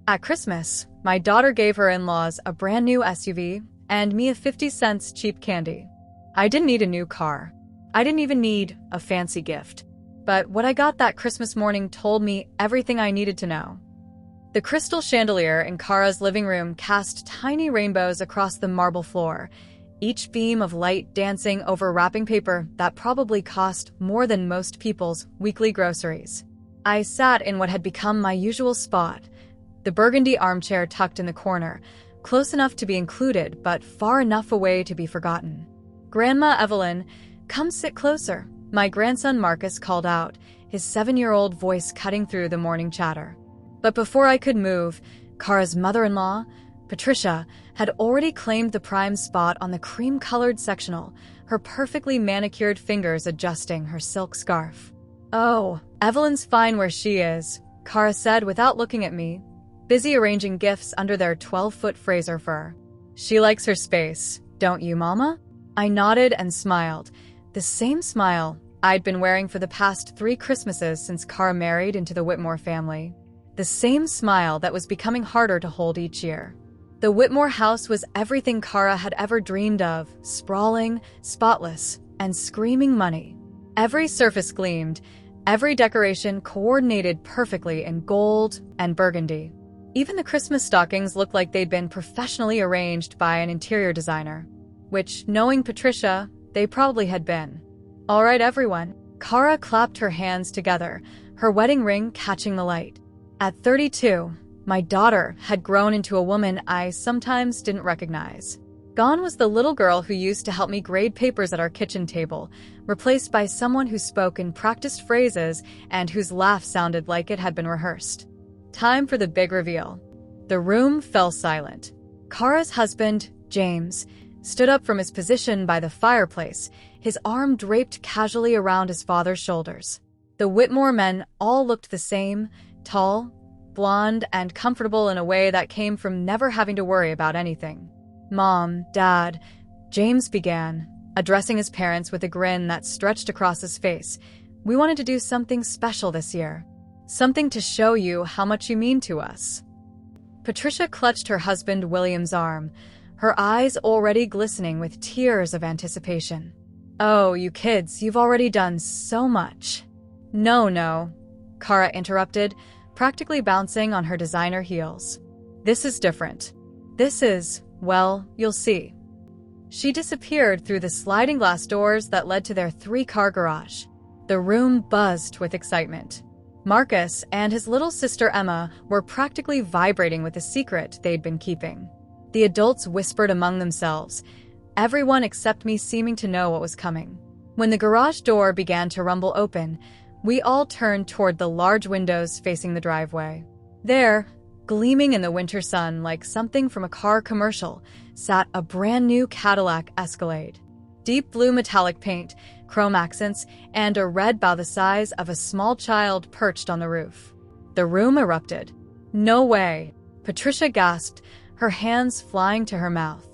At Christmas, my daughter gave her in-laws a brand new SUV and me a 50 cents cheap candy. I didn't need a new car. I didn't even need a fancy gift. But what I got that Christmas morning told me everything I needed to know. The crystal chandelier in Kara's living room cast tiny rainbows across the marble floor, each beam of light dancing over wrapping paper that probably cost more than most people's weekly groceries. I sat in what had become my usual spot, the burgundy armchair tucked in the corner, close enough to be included but far enough away to be forgotten. "Grandma Evelyn, come sit closer," my grandson Marcus called out, his 7-year-old voice cutting through the morning chatter. But before I could move, Kara's mother-in-law, Patricia, had already claimed the prime spot on the cream-colored sectional, her perfectly manicured fingers adjusting her silk scarf. "Oh, Evelyn's fine where she is," Kara said without looking at me, busy arranging gifts under their 12-foot Fraser fur. "She likes her space, don't you, Mama?" I nodded and smiled, the same smile I'd been wearing for the past 3 Christmases since Kara married into the Whitmore family. The same smile that was becoming harder to hold each year. The Whitmore house was everything Kara had ever dreamed of, sprawling, spotless, and screaming money. Every surface gleamed, every decoration coordinated perfectly in gold and burgundy. Even the Christmas stockings looked like they'd been professionally arranged by an interior designer, which, knowing Patricia, they probably had been. "All right, everyone." Kara clapped her hands together, her wedding ring catching the light. At 32, my daughter had grown into a woman I sometimes didn't recognize. Gone was the little girl who used to help me grade papers at our kitchen table, replaced by someone who spoke in practiced phrases and whose laugh sounded like it had been rehearsed. Time for the big reveal. The room fell silent. Kara's husband, James, stood up from his position by the fireplace, his arm draped casually around his father's shoulders. The Whitmore men all looked the same, tall, blonde, and comfortable in a way that came from never having to worry about anything. "Mom, Dad," James began, addressing his parents with a grin that stretched across his face. "We wanted to do something special this year. Something to show you how much you mean to us." Patricia clutched her husband William's arm, her eyes already glistening with tears of anticipation. "Oh, you kids, you've already done so much." No, Kara interrupted, practically bouncing on her designer heels. "This is different. This is, well, you'll see." She disappeared through the sliding glass doors that led to their 3-car garage. The room buzzed with excitement. Marcus and his little sister Emma were practically vibrating with the secret they'd been keeping. The adults whispered among themselves, everyone except me seeming to know what was coming. When the garage door began to rumble open, we all turned toward the large windows facing the driveway. There, gleaming in the winter sun like something from a car commercial, sat a brand new Cadillac Escalade. Deep blue metallic paint, chrome accents, and a red bow the size of a small child perched on the roof. The room erupted. "No way," Patricia gasped, her hands flying to her mouth.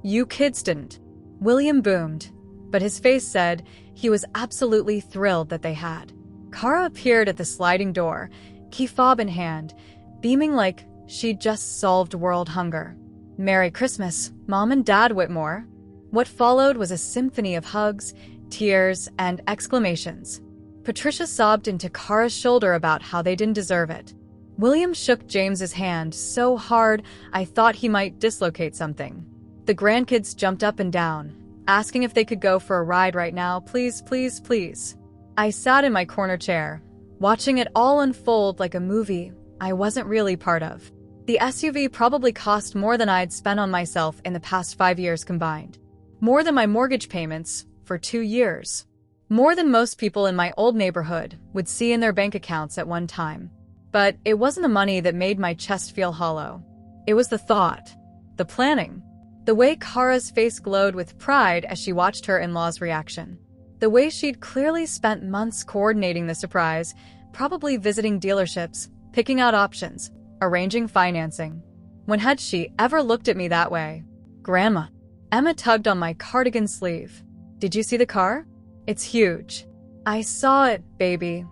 "You kids didn't." William boomed, but his face said he was absolutely thrilled that they had. Kara appeared at the sliding door, key fob in hand, beaming like she'd just solved world hunger. "Merry Christmas, Mom and Dad Whitmore." What followed was a symphony of hugs, tears, and exclamations. Patricia sobbed into Kara's shoulder about how they didn't deserve it. William shook James's hand so hard I thought he might dislocate something. The grandkids jumped up and down, asking if they could go for a ride right now, please, please, please. I sat in my corner chair, watching it all unfold like a movie I wasn't really part of. The SUV probably cost more than I'd spent on myself in the past 5 years combined. More than my mortgage payments for 2 years. More than most people in my old neighborhood would see in their bank accounts at one time. But it wasn't the money that made my chest feel hollow. It was the thought, the planning, the way Kara's face glowed with pride as she watched her in-laws' reaction. The way she'd clearly spent months coordinating the surprise, probably visiting dealerships, picking out options, arranging financing. When had she ever looked at me that way? "Grandma." Emma tugged on my cardigan sleeve. "Did you see the car? It's huge." "I saw it, baby,"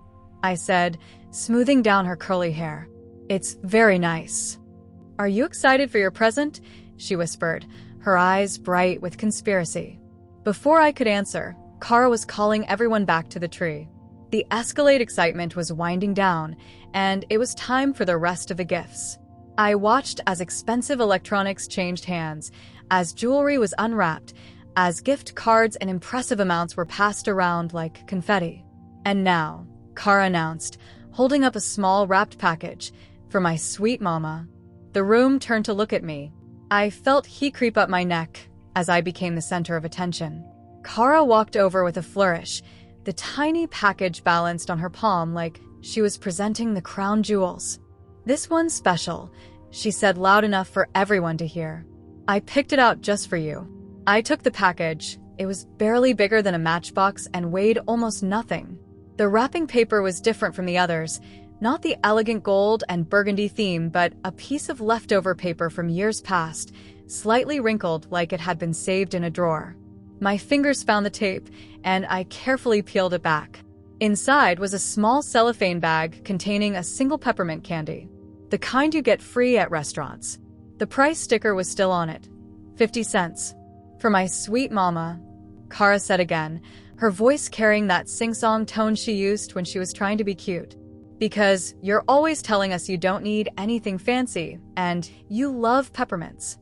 I said, smoothing down her curly hair. "It's very nice." "Are you excited for your present?" she whispered, her eyes bright with conspiracy. Before I could answer, Kara was calling everyone back to the tree. The Escalade excitement was winding down, and it was time for the rest of the gifts. I watched as expensive electronics changed hands, as jewelry was unwrapped, as gift cards and impressive amounts were passed around like confetti. And now, Kara announced, holding up a small wrapped package, "For my sweet mama." The room turned to look at me. I felt heat creep up my neck as I became the center of attention. Kara walked over with a flourish, the tiny package balanced on her palm like she was presenting the crown jewels. "This one's special," she said loud enough for everyone to hear. "I picked it out just for you." I took the package. It was barely bigger than a matchbox and weighed almost nothing. The wrapping paper was different from the others, not the elegant gold and burgundy theme, but a piece of leftover paper from years past, slightly wrinkled like it had been saved in a drawer. My fingers found the tape, and I carefully peeled it back. Inside was a small cellophane bag containing a single peppermint candy, the kind you get free at restaurants. The price sticker was still on it, 50 cents. "For my sweet mama," Kara said again, her voice carrying that sing-song tone she used when she was trying to be cute. "Because you're always telling us you don't need anything fancy, and you love peppermints."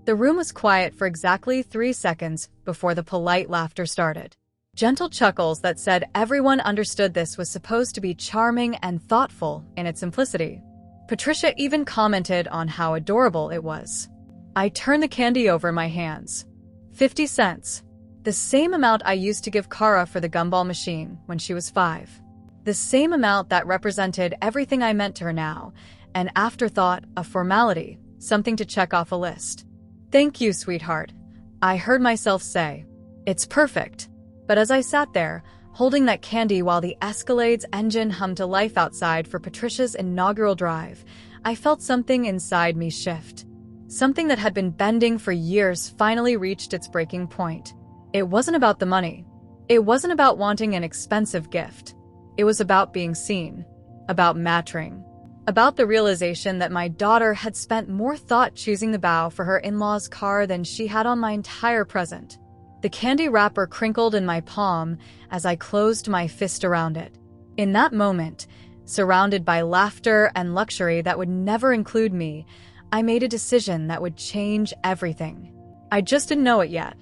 The room was quiet for exactly 3 seconds before the polite laughter started. Gentle chuckles that said everyone understood this was supposed to be charming and thoughtful in its simplicity. Patricia even commented on how adorable it was. I turned the candy over in my hands. 50 cents. The same amount I used to give Kara for the gumball machine when she was 5. The same amount that represented everything I meant to her now, an afterthought, a formality, something to check off a list. "Thank you, sweetheart," I heard myself say. "It's perfect." But as I sat there, holding that candy while the Escalade's engine hummed to life outside for Patricia's inaugural drive, I felt something inside me shift. Something that had been bending for years finally reached its breaking point. It wasn't about the money. It wasn't about wanting an expensive gift. It was about being seen, about mattering, about the realization that my daughter had spent more thought choosing the bow for her in-laws' car than she had on my entire present. The candy wrapper crinkled in my palm as I closed my fist around it. In that moment, surrounded by laughter and luxury that would never include me, I made a decision that would change everything. I just didn't know it yet.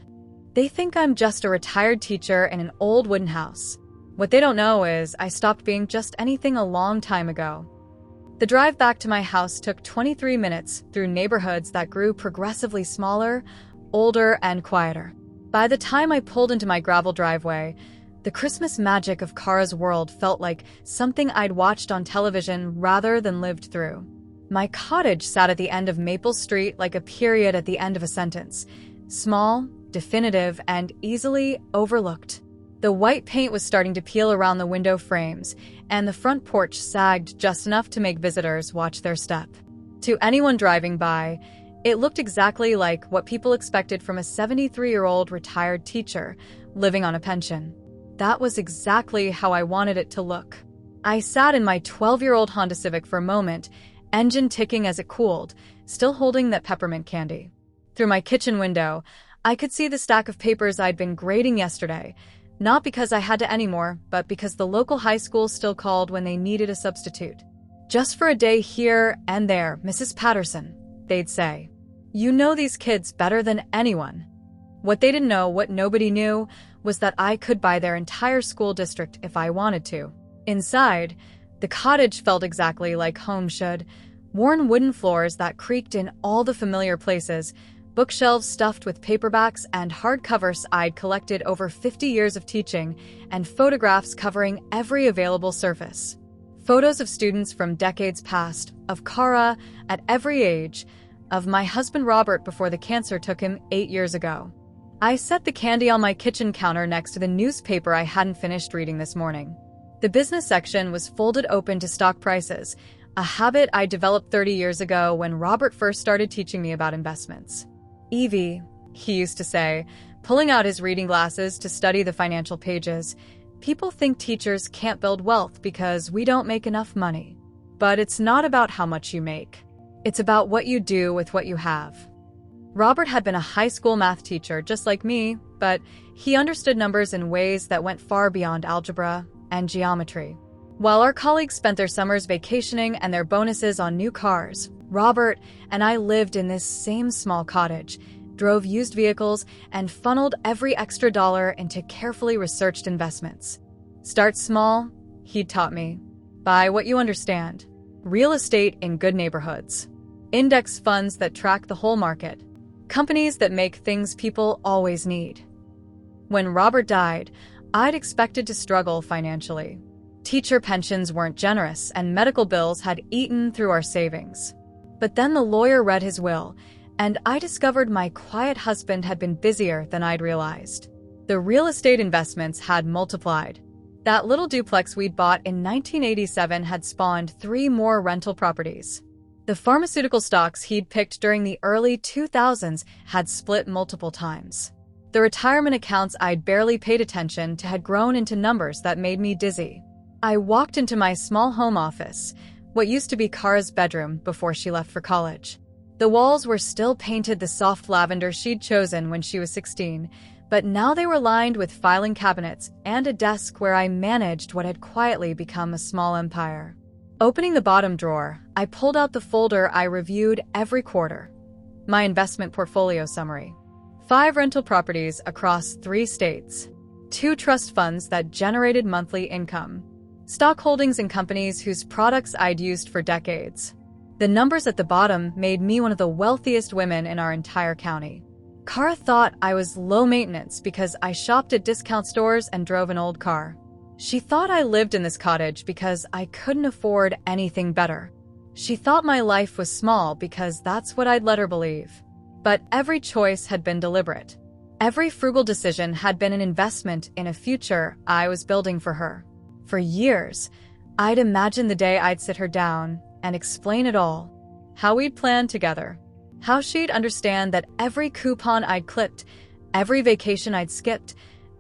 They think I'm just a retired teacher in an old wooden house. What they don't know is I stopped being just anything a long time ago. The drive back to my house took 23 minutes through neighborhoods that grew progressively smaller, older, and quieter. By the time I pulled into my gravel driveway, the Christmas magic of Kara's world felt like something I'd watched on television rather than lived through. My cottage sat at the end of Maple Street like a period at the end of a sentence, small, definitive, and easily overlooked. The white paint was starting to peel around the window frames, and the front porch sagged just enough to make visitors watch their step. To anyone driving by, it looked exactly like what people expected from a 73-year-old retired teacher living on a pension. That was exactly how I wanted it to look. I sat in my 12-year-old Honda Civic for a moment, engine ticking as it cooled, still holding that peppermint candy. Through my kitchen window, I could see the stack of papers I'd been grading yesterday, not because I had to anymore, but because the local high school still called when they needed a substitute. "Just for a day here and there, Mrs. Patterson," they'd say. "You know these kids better than anyone." What they didn't know, what nobody knew, was that I could buy their entire school district if I wanted to. Inside, the cottage felt exactly like home should. Worn wooden floors that creaked in all the familiar places, bookshelves stuffed with paperbacks and hardcovers I'd collected over 50 years of teaching, and photographs covering every available surface. Photos of students from decades past, of Kara at every age, of my husband Robert before the cancer took him 8 years ago. I set the candy on my kitchen counter next to the newspaper I hadn't finished reading this morning. The business section was folded open to stock prices, a habit I developed 30 years ago when Robert first started teaching me about investments. "Evie," he used to say, pulling out his reading glasses to study the financial pages, "people think teachers can't build wealth because we don't make enough money. But it's not about how much you make. It's about what you do with what you have. Robert had been a high school math teacher just like me, but he understood numbers in ways that went far beyond algebra and geometry. While our colleagues spent their summers vacationing and their bonuses on new cars, Robert and I lived in this same small cottage, drove used vehicles, and funneled every extra dollar into carefully researched investments. Start small, he'd taught me. Buy what you understand. Real estate in good neighborhoods. Index funds that track the whole market. Companies that make things people always need. When Robert died, I'd expected to struggle financially. Teacher pensions weren't generous, and medical bills had eaten through our savings. But then the lawyer read his will, and I discovered my quiet husband had been busier than I'd realized. The real estate investments had multiplied. That little duplex we'd bought in 1987 had spawned 3 more rental properties. The pharmaceutical stocks he'd picked during the early 2000s had split multiple times. The retirement accounts I'd barely paid attention to had grown into numbers that made me dizzy. I walked into my small home office, what used to be Kara's bedroom before she left for college. The walls were still painted the soft lavender she'd chosen when she was 16, but now they were lined with filing cabinets and a desk where I managed what had quietly become a small empire. Opening the bottom drawer, I pulled out the folder I reviewed every quarter. My investment portfolio summary. 5 rental properties across 3 states. 2 trust funds that generated monthly income. Stock holdings in companies whose products I'd used for decades. The numbers at the bottom made me one of the wealthiest women in our entire county. Kara thought I was low maintenance because I shopped at discount stores and drove an old car. She thought I lived in this cottage because I couldn't afford anything better. She thought my life was small because that's what I'd let her believe. But every choice had been deliberate. Every frugal decision had been an investment in a future I was building for her. For years, I'd imagined the day I'd sit her down and explain it all. How we'd plan together. How she'd understand that every coupon I'd clipped, every vacation I'd skipped,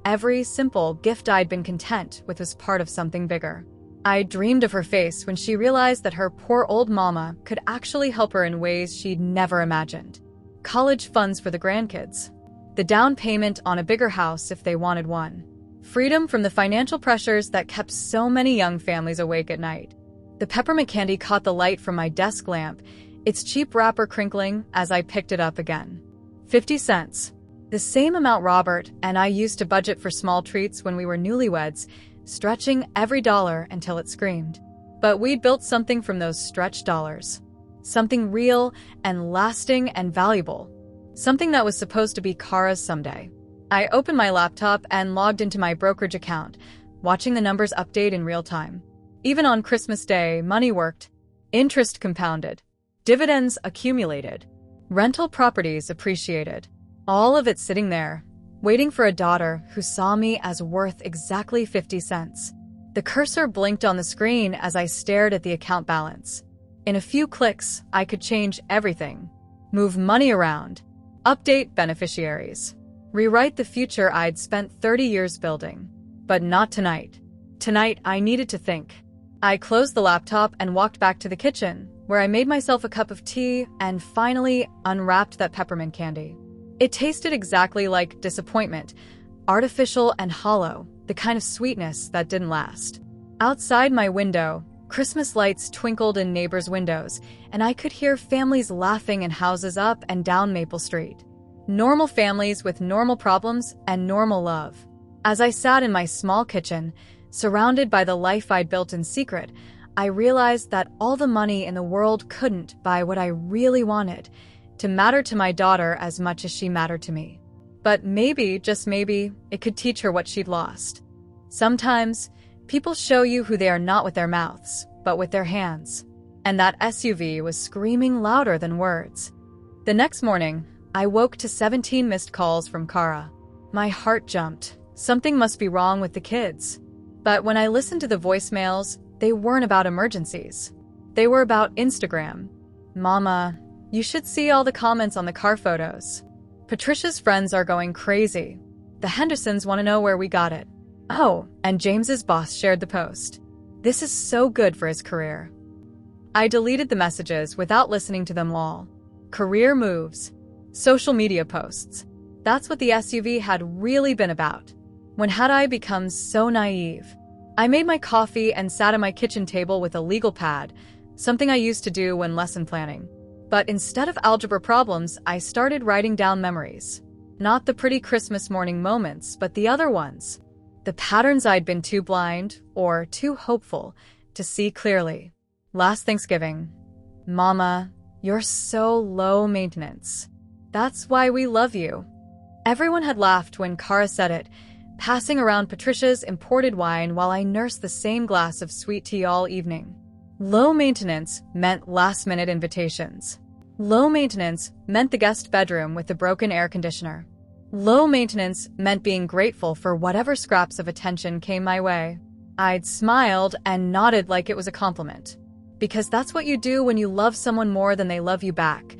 every simple gift I'd been content with was part of something bigger. I dreamed of her face when she realized that her poor old mama could actually help her in ways she'd never imagined. College funds for the grandkids. The down payment on a bigger house if they wanted one. Freedom from the financial pressures that kept so many young families awake at night. The peppermint candy caught the light from my desk lamp, its cheap wrapper crinkling as I picked it up again. 50 cents. The same amount Robert and I used to budget for small treats when we were newlyweds, stretching every dollar until it screamed. But we'd built something from those stretched dollars. Something real and lasting and valuable. Something that was supposed to be Kara's someday. I opened my laptop and logged into my brokerage account, watching the numbers update in real time. Even on Christmas Day, money worked. Interest compounded. Dividends accumulated. Rental properties appreciated. All of it sitting there, waiting for a daughter who saw me as worth exactly 50 cents. The cursor blinked on the screen as I stared at the account balance. In a few clicks, I could change everything. Move money around. Update beneficiaries. Rewrite the future I'd spent 30 years building. But not tonight. Tonight, I needed to think. I closed the laptop and walked back to the kitchen, where I made myself a cup of tea and finally unwrapped that peppermint candy. It tasted exactly like disappointment, artificial and hollow, the kind of sweetness that didn't last. Outside my window, Christmas lights twinkled in neighbors' windows, and I could hear families laughing in houses up and down Maple Street. Normal families with normal problems and normal love. As I sat in my small kitchen, surrounded by the life I'd built in secret, I realized that all the money in the world couldn't buy what I really wanted, to matter to my daughter as much as she mattered to me. But maybe, just maybe, it could teach her what she'd lost. Sometimes, people show you who they are not with their mouths, but with their hands. And that SUV was screaming louder than words. The next morning, I woke to 17 missed calls from Kara. My heart jumped. Something must be wrong with the kids. But when I listened to the voicemails, they weren't about emergencies. They were about Instagram. Mama, you should see all the comments on the car photos. Patricia's friends are going crazy. The Hendersons want to know where we got it. Oh, and James's boss shared the post. This is so good for his career. I deleted the messages without listening to them all. Career moves. Social media posts. That's what the SUV had really been about. When had I become so naive? I made my coffee and sat at my kitchen table with a legal pad, something I used to do when lesson planning. But instead of algebra problems, I started writing down memories. Not the pretty Christmas morning moments, but the other ones. The patterns I'd been too blind, or too hopeful, to see clearly. Last Thanksgiving. Mama, you're so low maintenance. That's why we love you. Everyone had laughed when Kara said it, passing around Patricia's imported wine while I nursed the same glass of sweet tea all evening. Low maintenance meant last-minute invitations. Low maintenance meant the guest bedroom with the broken air conditioner. Low maintenance meant being grateful for whatever scraps of attention came my way. I'd smiled and nodded like it was a compliment. Because that's what you do when you love someone more than they love you back.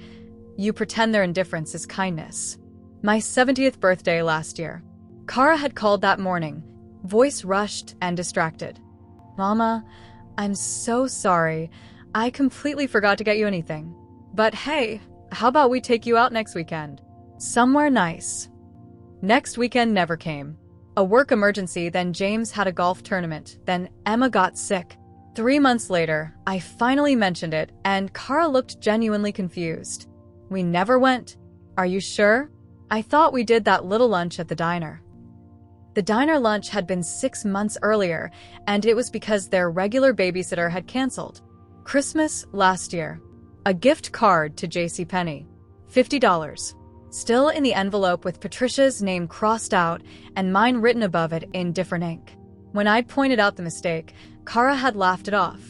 You pretend their indifference is kindness. My 70th birthday last year. Kara had called that morning, voice rushed and distracted. Mama, I'm so sorry. I completely forgot to get you anything. But hey, how about we take you out next weekend? Somewhere nice. Next weekend never came. A work emergency, then James had a golf tournament, then Emma got sick. 3 months later, I finally mentioned it, and Kara looked genuinely confused. We never went. Are you sure? I thought we did that little lunch at the diner. The diner lunch had been 6 months earlier, and it was because their regular babysitter had canceled. Christmas last year. A gift card to JCPenney. $50. Still in the envelope with Patricia's name crossed out and mine written above it in different ink. When I'd pointed out the mistake, Kara had laughed it off.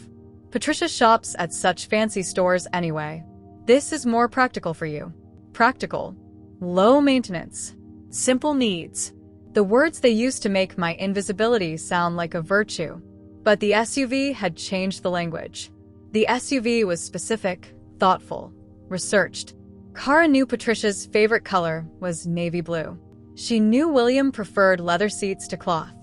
Patricia shops at such fancy stores anyway. This is more practical for you. Practical. Low maintenance. Simple needs. The words they used to make my invisibility sound like a virtue. But the SUV had changed the language. The SUV was specific, thoughtful, researched. Kara knew Patricia's favorite color was navy blue. She knew William preferred leather seats to cloth.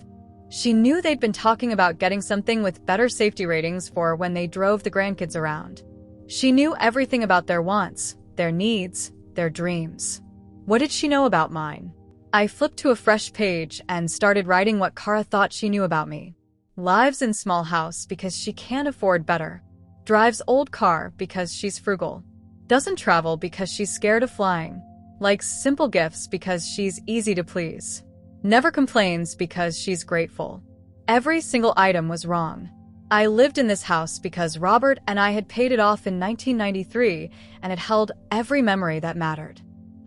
She knew they'd been talking about getting something with better safety ratings for when they drove the grandkids around. She knew everything about their wants, their needs, their dreams. What did she know about mine? I flipped to a fresh page and started writing what Kara thought she knew about me. Lives in small house because she can't afford better. Drives old car because she's frugal. Doesn't travel because she's scared of flying. Likes simple gifts because she's easy to please. Never complains because she's grateful. Every single item was wrong. I lived in this house because Robert and I had paid it off in 1993 and it held every memory that mattered.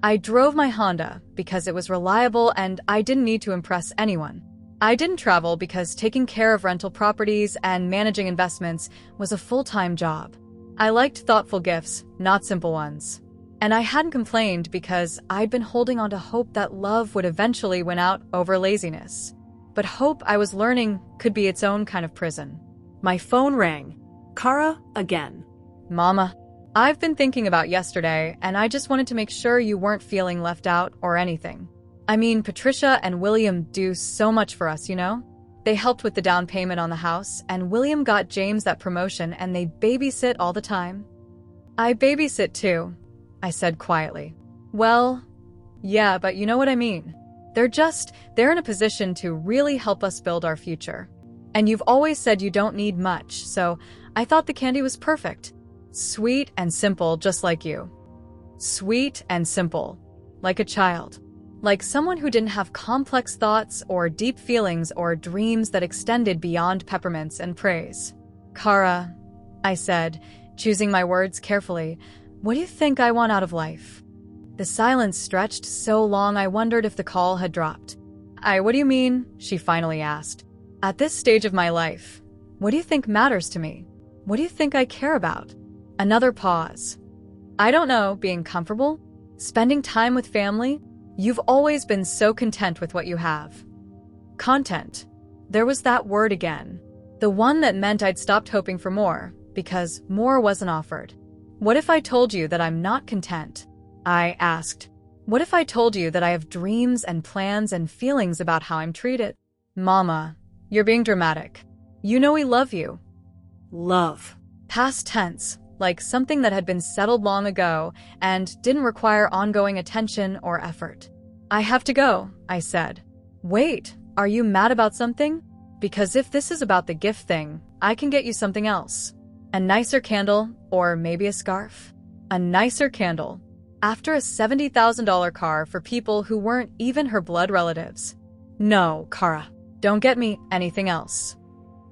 I drove my Honda because it was reliable and I didn't need to impress anyone. I didn't travel because taking care of rental properties and managing investments was a full-time job. I liked thoughtful gifts, not simple ones. And I hadn't complained because I'd been holding on to hope that love would eventually win out over laziness. But hope, I was learning, could be its own kind of prison. My phone rang. Kara, again. Mama, I've been thinking about yesterday, and I just wanted to make sure you weren't feeling left out or anything. I mean, Patricia and William do so much for us, you know? They helped with the down payment on the house, and William got James that promotion, and they babysit all the time. I babysit too, I said quietly. Well, yeah, but you know what I mean. They're in a position to really help us build our future. And you've always said you don't need much, so I thought the candy was perfect. Sweet and simple, just like you. Sweet and simple, like a child. Like someone who didn't have complex thoughts or deep feelings or dreams that extended beyond peppermints and praise. Kara, I said, choosing my words carefully, what do you think I want out of life? The silence stretched so long I wondered if the call had dropped. What do you mean? She finally asked. At this stage of my life, what do you think matters to me? What do you think I care about? Another pause. I don't know, being comfortable? Spending time with family? You've always been so content with what you have. Content. There was that word again. The one that meant I'd stopped hoping for more, because more wasn't offered. What if I told you that I'm not content? I asked. What if I told you that I have dreams and plans and feelings about how I'm treated? Mama, you're being dramatic. You know we love you. Love. Past tense, like something that had been settled long ago and didn't require ongoing attention or effort. I have to go, I said. Wait, are you mad about something? Because if this is about the gift thing, I can get you something else. A nicer candle, or maybe a scarf? A nicer candle. After a $70,000 car for people who weren't even her blood relatives. No, Kara, don't get me anything else.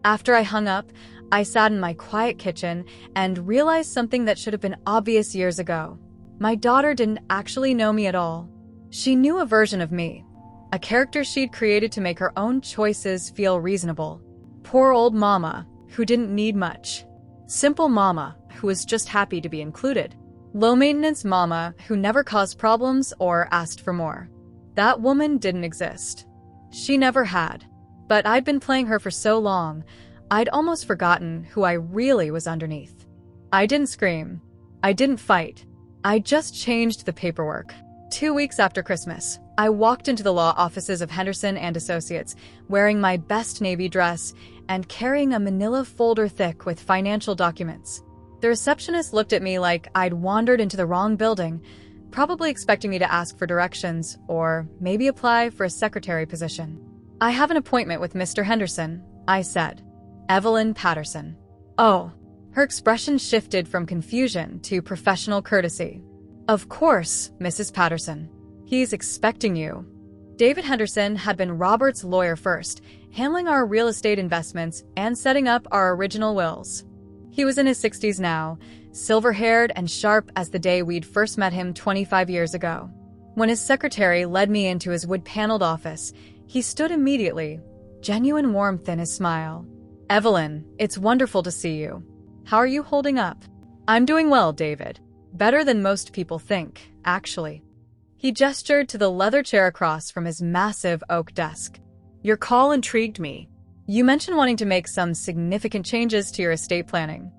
After I hung up, I sat in my quiet kitchen and realized something that should have been obvious years ago. My daughter didn't actually know me at all. She knew a version of me, a character she'd created to make her own choices feel reasonable. Poor old mama, who didn't need much. Simple mama, who was just happy to be included. Low-maintenance mama, who never caused problems or asked for more. That woman didn't exist. She never had. But I'd been playing her for so long, I'd almost forgotten who I really was underneath. I didn't scream. I didn't fight. I just changed the paperwork. 2 weeks after Christmas, I walked into the law offices of Henderson and Associates, wearing my best navy dress and carrying a manila folder thick with financial documents. The receptionist looked at me like I'd wandered into the wrong building, probably expecting me to ask for directions or maybe apply for a secretary position. I have an appointment with Mr. Henderson, I said. Evelyn Patterson. Oh. Her expression shifted from confusion to professional courtesy. Of course, Mrs. Patterson. He's expecting you. David Henderson had been Robert's lawyer first, handling our real estate investments and setting up our original wills. He was in his 60s now, silver-haired and sharp as the day we'd first met him 25 years ago. When his secretary led me into his wood-paneled office, he stood immediately, genuine warmth in his smile. Evelyn, it's wonderful to see you. How are you holding up? I'm doing well, David. Better than most people think, actually. He gestured to the leather chair across from his massive oak desk. Your call intrigued me. You mentioned wanting to make some significant changes to your estate planning.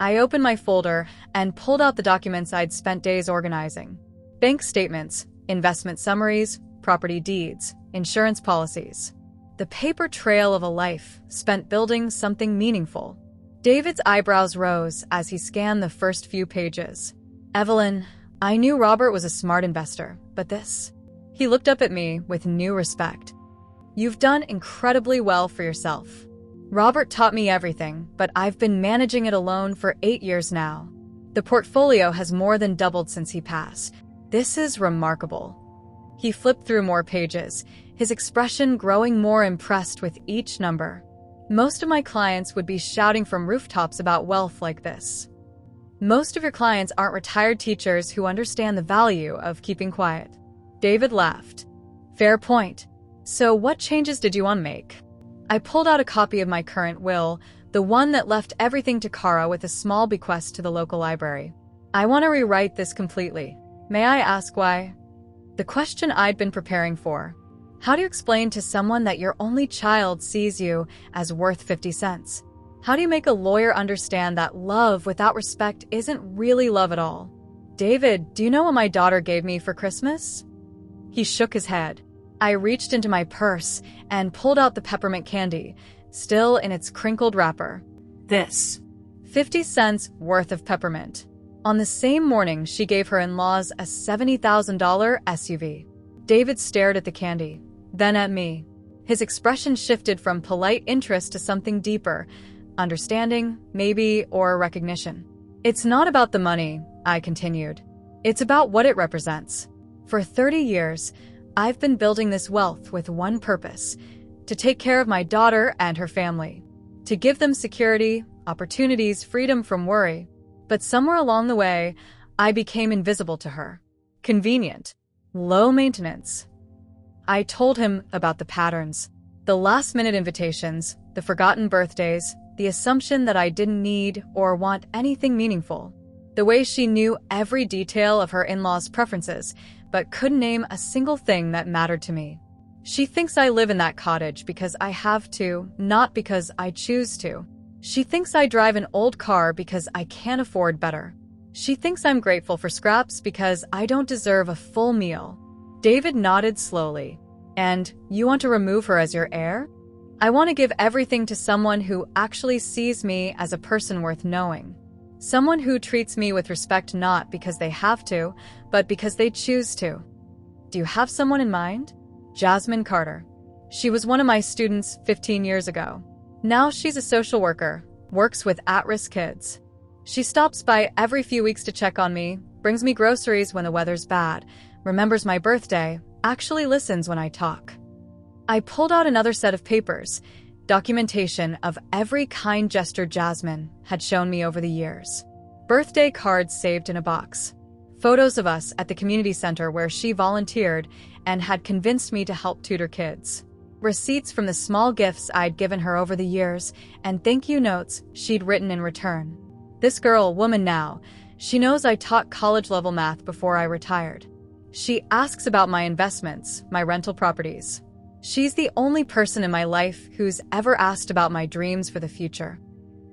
I opened my folder and pulled out the documents I'd spent days organizing. Bank statements, investment summaries, property deeds, insurance policies. The paper trail of a life spent building something meaningful. David's eyebrows rose as he scanned the first few pages. Evelyn, I knew Robert was a smart investor, but this... He looked up at me with new respect. You've done incredibly well for yourself. Robert taught me everything, but I've been managing it alone for 8 years now. The portfolio has more than doubled since he passed. This is remarkable. He flipped through more pages, his expression growing more impressed with each number. Most of my clients would be shouting from rooftops about wealth like this. Most of your clients aren't retired teachers who understand the value of keeping quiet. David laughed. Fair point. So what changes did you want to make? I pulled out a copy of my current will, the one that left everything to Kara with a small bequest to the local library. I want to rewrite this completely. May I ask why? The question I'd been preparing for. How do you explain to someone that your only child sees you as worth 50 cents? How do you make a lawyer understand that love without respect isn't really love at all? David, do you know what my daughter gave me for Christmas? He shook his head. I reached into my purse and pulled out the peppermint candy, still in its crinkled wrapper. This. 50 cents worth of peppermint. On the same morning, she gave her in-laws a $70,000 SUV. David stared at the candy, then at me. His expression shifted from polite interest to something deeper, understanding, maybe, or recognition. It's not about the money, I continued. It's about what it represents. For 30 years, I've been building this wealth with one purpose: to take care of my daughter and her family, to give them security, opportunities, freedom from worry. But somewhere along the way, I became invisible to her. Convenient. Low maintenance. I told him about the patterns, the last-minute invitations, the forgotten birthdays, the assumption that I didn't need or want anything meaningful, the way she knew every detail of her in-laws' preferences, but couldn't name a single thing that mattered to me. She thinks I live in that cottage because I have to, not because I choose to. She thinks I drive an old car because I can't afford better. She thinks I'm grateful for scraps because I don't deserve a full meal. David nodded slowly. And you want to remove her as your heir? I want to give everything to someone who actually sees me as a person worth knowing. Someone who treats me with respect not because they have to, but because they choose to. Do you have someone in mind? Jasmine Carter. She was one of my students 15 years ago. Now she's a social worker, works with at-risk kids. She stops by every few weeks to check on me, brings me groceries when the weather's bad, remembers my birthday, actually listens when I talk. I pulled out another set of papers, documentation of every kind gesture Jasmine had shown me over the years. Birthday cards saved in a box. Photos of us at the community center where she volunteered and had convinced me to help tutor kids. Receipts from the small gifts I'd given her over the years, and thank you notes she'd written in return. This girl, woman now, she knows I taught college-level math before I retired. She asks about my investments, my rental properties. She's the only person in my life who's ever asked about my dreams for the future.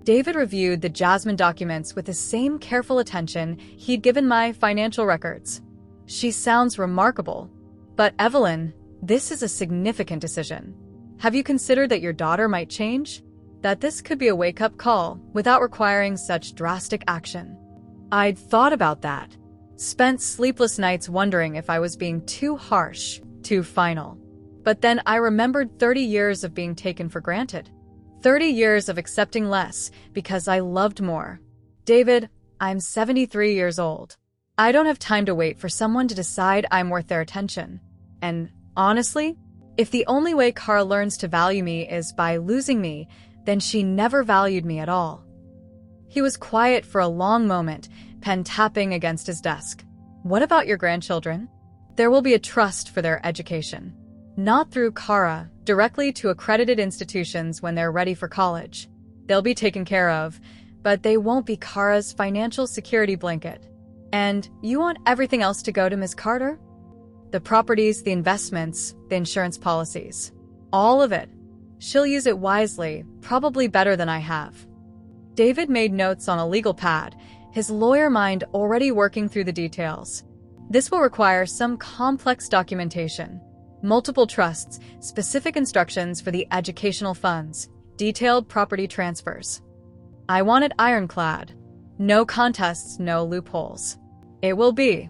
David reviewed the Jasmine documents with the same careful attention he'd given my financial records. She sounds remarkable. But Evelyn, this is a significant decision. Have you considered that your daughter might change? That this could be a wake-up call without requiring such drastic action? I'd thought about that. Spent sleepless nights wondering if I was being too harsh, too final. But then I remembered 30 years of being taken for granted. 30 years of accepting less because I loved more. David, I'm 73 years old. I don't have time to wait for someone to decide I'm worth their attention. And honestly, if the only way Kara learns to value me is by losing me, then she never valued me at all. He was quiet for a long moment, pen tapping against his desk. What about your grandchildren? There will be a trust for their education. Not through Kara, directly to accredited institutions when they're ready for college. They'll be taken care of, but they won't be Kara's financial security blanket. And you want everything else to go to Ms. Carter? The properties, the investments, the insurance policies. All of it. She'll use it wisely, probably better than I have. David made notes on a legal pad, his lawyer mind already working through the details. This will require some complex documentation. Multiple trusts, specific instructions for the educational funds, detailed property transfers. I want it ironclad. No contests, no loopholes. It will be.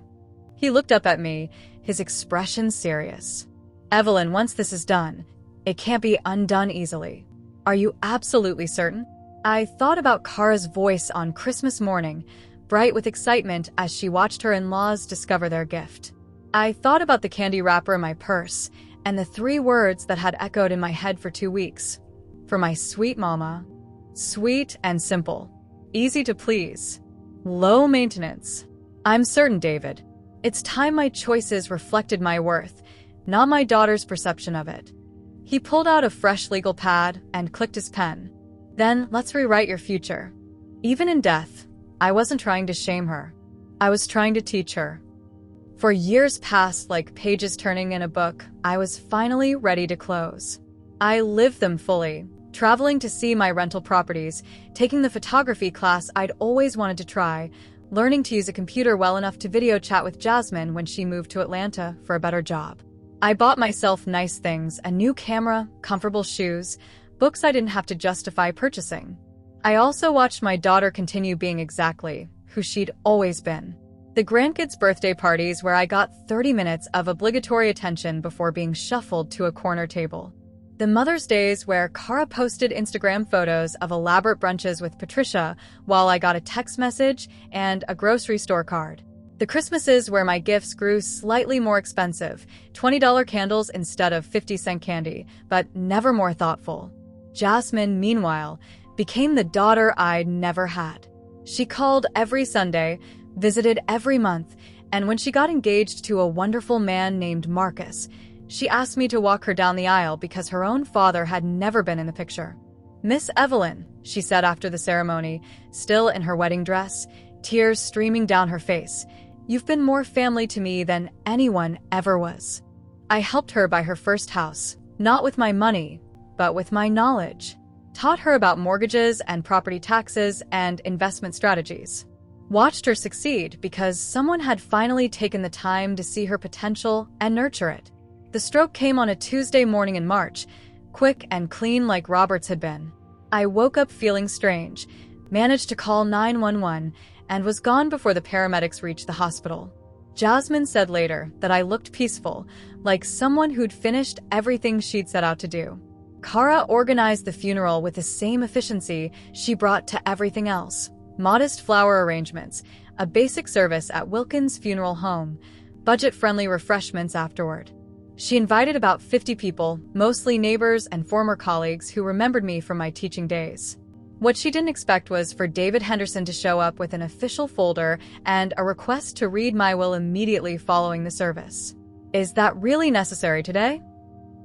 He looked up at me, his expression serious. Evelyn, once this is done, it can't be undone easily. Are you absolutely certain? I thought about Kara's voice on Christmas morning, bright with excitement as she watched her in-laws discover their gift. I thought about the candy wrapper in my purse and the 3 words that had echoed in my head for 2 weeks. For my sweet mama. Sweet and simple. Easy to please. Low maintenance. I'm certain, David. It's time my choices reflected my worth, not my daughter's perception of it. He pulled out a fresh legal pad and clicked his pen. Then, let's rewrite your future. Even in death, I wasn't trying to shame her. I was trying to teach her. For years past, like pages turning in a book, I was finally ready to close. I lived them fully, traveling to see my rental properties, taking the photography class I'd always wanted to try, learning to use a computer well enough to video chat with Jasmine when she moved to Atlanta for a better job. I bought myself nice things, a new camera, comfortable shoes, books I didn't have to justify purchasing. I also watched my daughter continue being exactly who she'd always been. The grandkids' birthday parties where I got 30 minutes of obligatory attention before being shuffled to a corner table. The Mother's Days where Kara posted Instagram photos of elaborate brunches with Patricia while I got a text message and a grocery store card. The Christmases where my gifts grew slightly more expensive, $20 candles instead of 50-cent candy, but never more thoughtful. Jasmine, meanwhile, became the daughter I'd never had. She called every Sunday, visited every month, and when she got engaged to a wonderful man named Marcus, she asked me to walk her down the aisle because her own father had never been in the picture. "Miss Evelyn," she said after the ceremony, still in her wedding dress, tears streaming down her face, "you've been more family to me than anyone ever was." I helped her buy her first house, not with my money, but with my knowledge. Taught her about mortgages and property taxes and investment strategies. Watched her succeed because someone had finally taken the time to see her potential and nurture it. The stroke came on a Tuesday morning in March, quick and clean like Robert's had been. I woke up feeling strange, managed to call 911, and was gone before the paramedics reached the hospital. Jasmine said later that I looked peaceful, like someone who'd finished everything she'd set out to do. Kara organized the funeral with the same efficiency she brought to everything else. Modest flower arrangements, a basic service at Wilkins' funeral home, budget-friendly refreshments afterward. She invited about 50 people, mostly neighbors and former colleagues who remembered me from my teaching days. What she didn't expect was for David Henderson to show up with an official folder and a request to read my will immediately following the service. "Is that really necessary today?"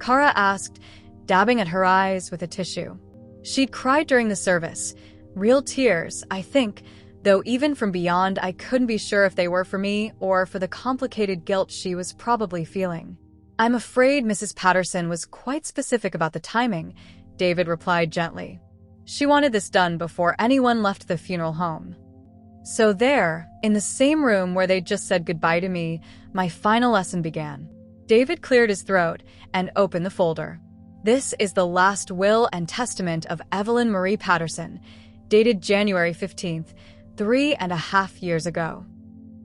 Kara asked, dabbing at her eyes with a tissue. She'd cried during the service. Real tears, I think, though even from beyond I couldn't be sure if they were for me or for the complicated guilt she was probably feeling. "I'm afraid Mrs. Patterson was quite specific about the timing," David replied gently. "She wanted this done before anyone left the funeral home." So there, in the same room where they'd just said goodbye to me, my final lesson began. David cleared his throat and opened the folder. "This is the last will and testament of Evelyn Marie Patterson, dated January 15th, 3.5 years ago."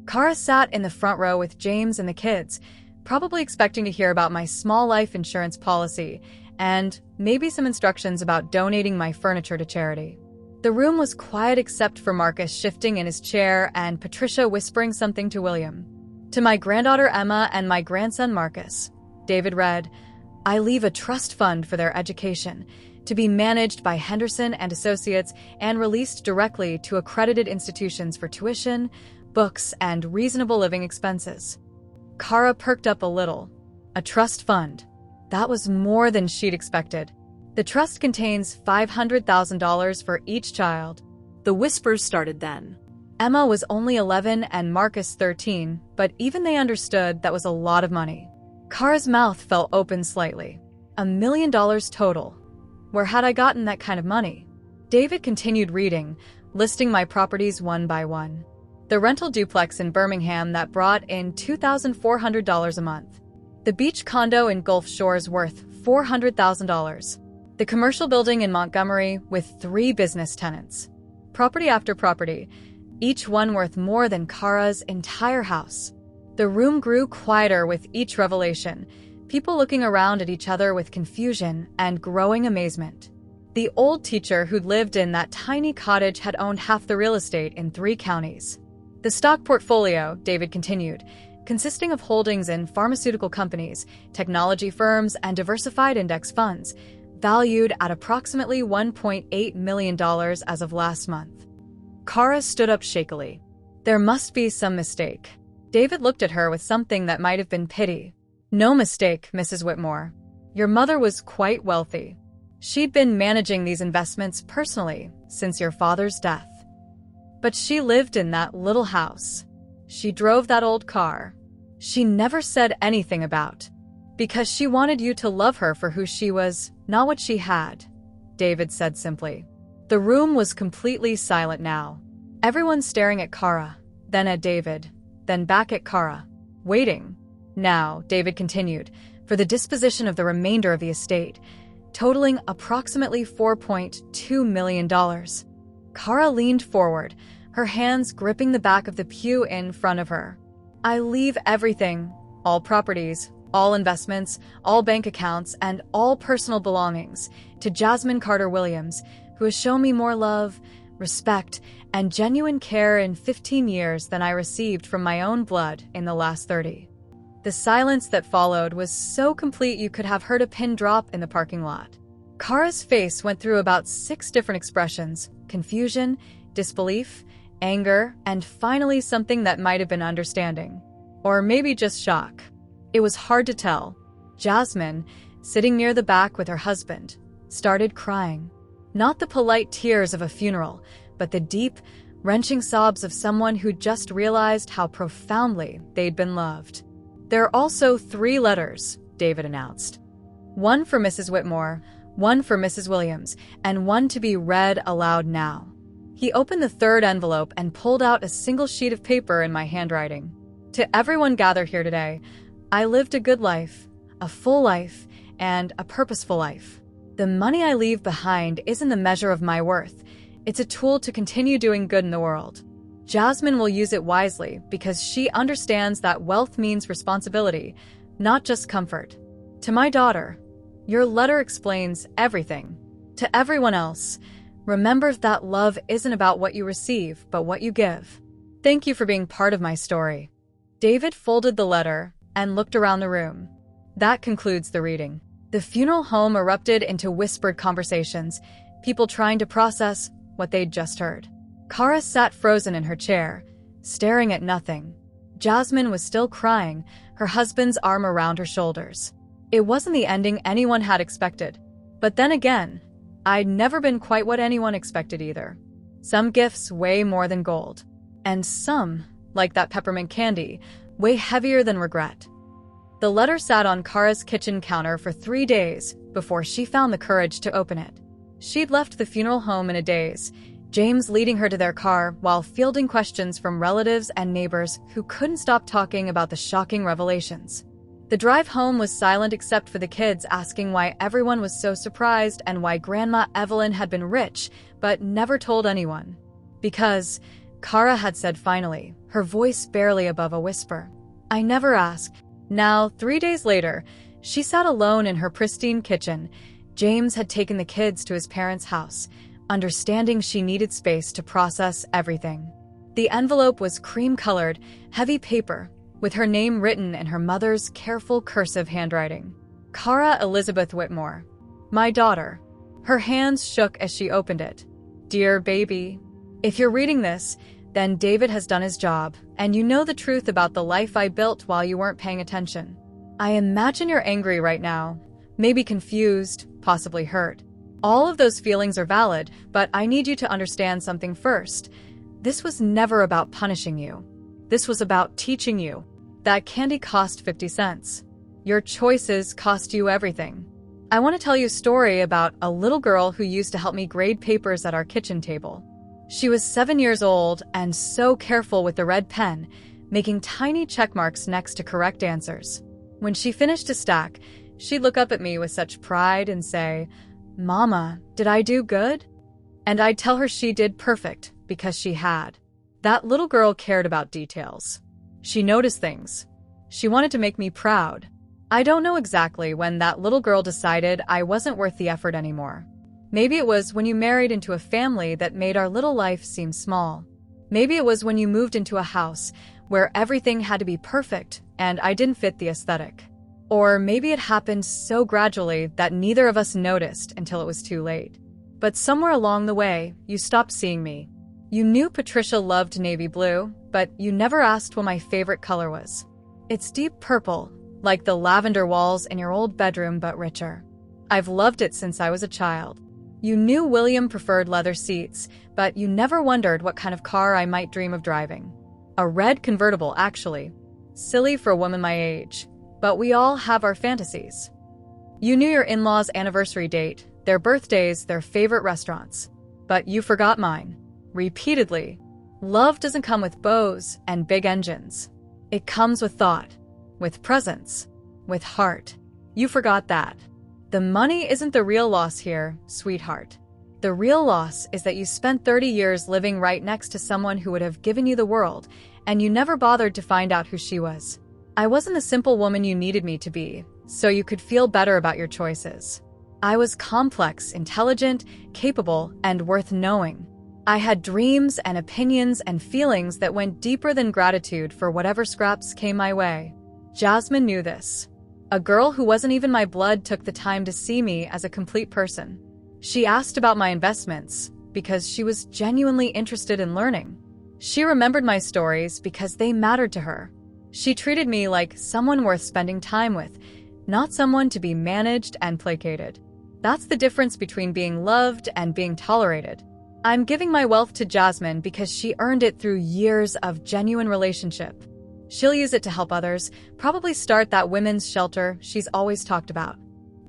Kara sat in the front row with James and the kids, probably expecting to hear about my small life insurance policy and maybe some instructions about donating my furniture to charity. The room was quiet except for Marcus shifting in his chair and Patricia whispering something to William. "To my granddaughter Emma and my grandson Marcus," David read, "I leave a trust fund for their education, to be managed by Henderson and Associates and released directly to accredited institutions for tuition, books, and reasonable living expenses." Kara perked up a little. A trust fund. That was more than she'd expected. "The trust contains $500,000 for each child." The whispers started then. Emma was only 11 and Marcus 13, but even they understood that was a lot of money. Kara's mouth fell open slightly. $1 million total. Where had I gotten that kind of money? David continued reading, listing my properties one by one. The rental duplex in Birmingham that brought in $2,400 a month. The beach condo in Gulf Shores worth $400,000. The commercial building in Montgomery with 3 business tenants. Property after property, each one worth more than Kara's entire house. The room grew quieter with each revelation, people looking around at each other with confusion and growing amazement. The old teacher who'd lived in that tiny cottage had owned half the real estate in 3 counties. The stock portfolio, David continued, consisting of holdings in pharmaceutical companies, technology firms, and diversified index funds, valued at approximately $1.8 million as of last month. Kara stood up shakily. "There must be some mistake." David looked at her with something that might have been pity. "No mistake, Mrs. Whitmore. Your mother was quite wealthy. She'd been managing these investments personally since your father's death. But she lived in that little house. She drove that old car. She never said anything about. Because she wanted you to love her for who she was, not what she had," David said simply. The room was completely silent now. Everyone staring at Kara, then at David, then back at Kara, waiting. "Now," David continued, "for the disposition of the remainder of the estate, totaling approximately $4.2 million. Kara leaned forward, her hands gripping the back of the pew in front of her. "I leave everything, all properties, all investments, all bank accounts, and all personal belongings, to Jasmine Carter Williams, who has shown me more love, respect, and genuine care in 15 years than I received from my own blood in the last 30. The silence that followed was so complete you could have heard a pin drop in the parking lot. Kara's face went through about 6 different expressions: confusion, disbelief, anger, and finally something that might have been understanding. Or maybe just shock. It was hard to tell. Jasmine, sitting near the back with her husband, started crying. Not the polite tears of a funeral, but the deep, wrenching sobs of someone who just realized how profoundly they'd been loved. "There are also 3 letters," David announced. "One for Mrs. Whitmore, one for Mrs. Williams, and one to be read aloud now." He opened the 3rd envelope and pulled out a single sheet of paper in my handwriting. "To everyone gathered here today, I lived a good life, a full life, and a purposeful life. The money I leave behind isn't the measure of my worth. It's a tool to continue doing good in the world. Jasmine will use it wisely because she understands that wealth means responsibility, not just comfort. To my daughter, your letter explains everything. To everyone else, remember that love isn't about what you receive, but what you give. Thank you for being part of my story. David folded the letter and looked around the room. That concludes the reading. The funeral home erupted into whispered conversations, people trying to process what they'd just heard. Kara sat frozen in her chair, staring at nothing. Jasmine was still crying, her husband's arm around her shoulders. It wasn't the ending anyone had expected. But then again, I'd never been quite what anyone expected either. Some gifts weigh more than gold. And some, like that peppermint candy, weigh heavier than regret. The letter sat on Kara's kitchen counter for 3 days before she found the courage to open it. She'd left the funeral home in a daze, James leading her to their car while fielding questions from relatives and neighbors who couldn't stop talking about the shocking revelations. The drive home was silent except for the kids asking why everyone was so surprised and why Grandma Evelyn had been rich but never told anyone. Because, Kara had said finally, her voice barely above a whisper, "I never asked." Now, 3 days later, she sat alone in her pristine kitchen. James had taken the kids to his parents' house, understanding she needed space to process everything. The envelope was cream-colored, heavy paper, with her name written in her mother's careful cursive handwriting. Kara Elizabeth Whitmore. My daughter. Her hands shook as she opened it. Dear baby, if you're reading this, then David has done his job, and you know the truth about the life I built while you weren't paying attention. I imagine you're angry right now, maybe confused, possibly hurt. All of those feelings are valid, but I need you to understand something first. This was never about punishing you. This was about teaching you. That candy cost 50 cents. Your choices cost you everything. I want to tell you a story about a little girl who used to help me grade papers at our kitchen table. She was 7 years old and so careful with the red pen, making tiny check marks next to correct answers. When she finished a stack, she'd look up at me with such pride and say, "Mama, did I do good?" And I'd tell her she did perfect because she had. That little girl cared about details. She noticed things. She wanted to make me proud. I don't know exactly when that little girl decided I wasn't worth the effort anymore. Maybe it was when you married into a family that made our little life seem small. Maybe it was when you moved into a house where everything had to be perfect and I didn't fit the aesthetic. Or maybe it happened so gradually that neither of us noticed until it was too late. But somewhere along the way, you stopped seeing me. You knew Patricia loved navy blue, but you never asked what my favorite color was. It's deep purple, like the lavender walls in your old bedroom, but richer. I've loved it since I was a child. You knew William preferred leather seats, but you never wondered what kind of car I might dream of driving. A red convertible, actually. Silly for a woman my age, but we all have our fantasies. You knew your in-laws' anniversary date, their birthdays, their favorite restaurants. But you forgot mine. Repeatedly. Love doesn't come with bows and big engines. It comes with thought, with presence, with heart. You forgot that. The money isn't the real loss here, sweetheart. The real loss is that you spent 30 years living right next to someone who would have given you the world, and you never bothered to find out who she was. I wasn't the simple woman you needed me to be, so you could feel better about your choices. I was complex, intelligent, capable, and worth knowing. I had dreams and opinions and feelings that went deeper than gratitude for whatever scraps came my way. Jasmine knew this. A girl who wasn't even my blood took the time to see me as a complete person. She asked about my investments because she was genuinely interested in learning. She remembered my stories because they mattered to her. She treated me like someone worth spending time with, not someone to be managed and placated. That's the difference between being loved and being tolerated. I'm giving my wealth to Jasmine because she earned it through years of genuine relationship. She'll use it to help others, probably start that women's shelter she's always talked about.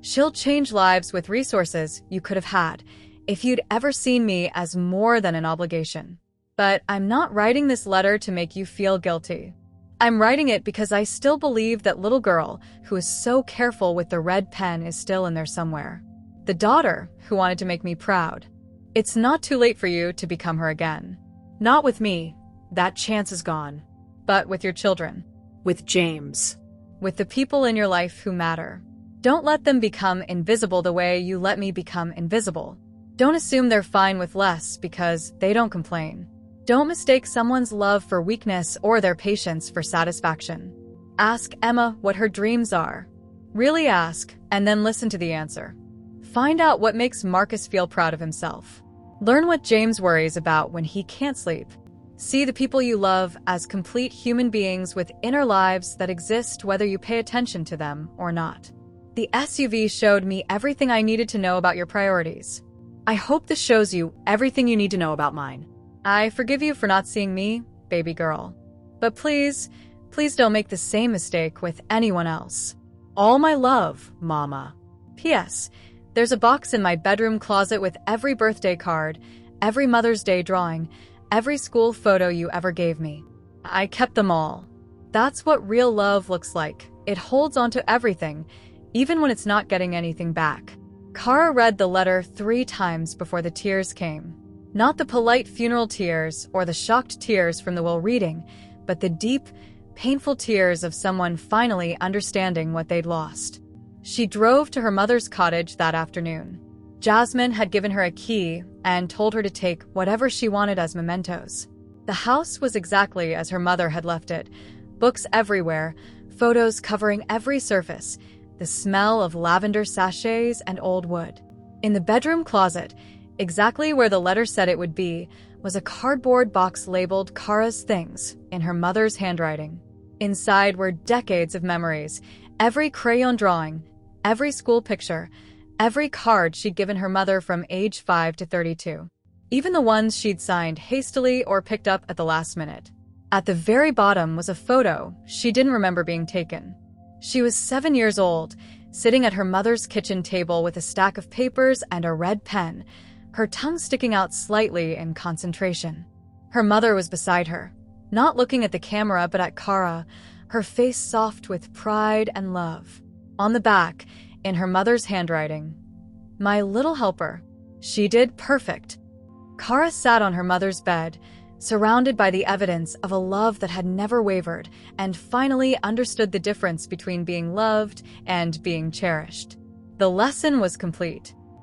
She'll change lives with resources you could have had if you'd ever seen me as more than an obligation. But I'm not writing this letter to make you feel guilty. I'm writing it because I still believe that little girl who is so careful with the red pen is still in there somewhere. The daughter who wanted to make me proud. It's not too late for you to become her again. Not with me. That chance is gone. But with your children. With James. With the people in your life who matter. Don't let them become invisible the way you let me become invisible. Don't assume they're fine with less because they don't complain. Don't mistake someone's love for weakness or their patience for satisfaction. Ask Emma what her dreams are. Really ask, and then listen to the answer. Find out what makes Marcus feel proud of himself. Learn what James worries about when he can't sleep. See the people you love as complete human beings with inner lives that exist whether you pay attention to them or not. The SUV showed me everything I needed to know about your priorities. I hope this shows you everything you need to know about mine. I forgive you for not seeing me, baby girl. But please don't make the same mistake with anyone else. All my love, Mama. P.S. There's a box in my bedroom closet with every birthday card, every Mother's Day drawing, every school photo you ever gave me. I kept them all. That's what real love looks like. It holds onto everything, even when it's not getting anything back. Kara read the letter 3 times before the tears came. Not the polite funeral tears or the shocked tears from the will reading, but the deep, painful tears of someone finally understanding what they'd lost. She drove to her mother's cottage that afternoon. Jasmine had given her a key and told her to take whatever she wanted as mementos. The house was exactly as her mother had left it. Books everywhere, photos covering every surface, the smell of lavender sachets and old wood. In the bedroom closet, exactly where the letter said it would be, was a cardboard box labeled Kara's Things in her mother's handwriting. Inside were decades of memories, every crayon drawing, every school picture, every card she'd given her mother from age 5 to 32. Even the ones she'd signed hastily or picked up at the last minute. At the very bottom was a photo she didn't remember being taken. She was 7 years old, sitting at her mother's kitchen table with a stack of papers and a red pen, her tongue sticking out slightly in concentration. Her mother was beside her, not looking at the camera but at Kara, her face soft with pride and love. On the back, in her mother's handwriting, "My little helper. She did perfect." Kara sat on her mother's bed, surrounded by the evidence of a love that had never wavered, and finally understood the difference between being loved and being cherished. The lesson was complete.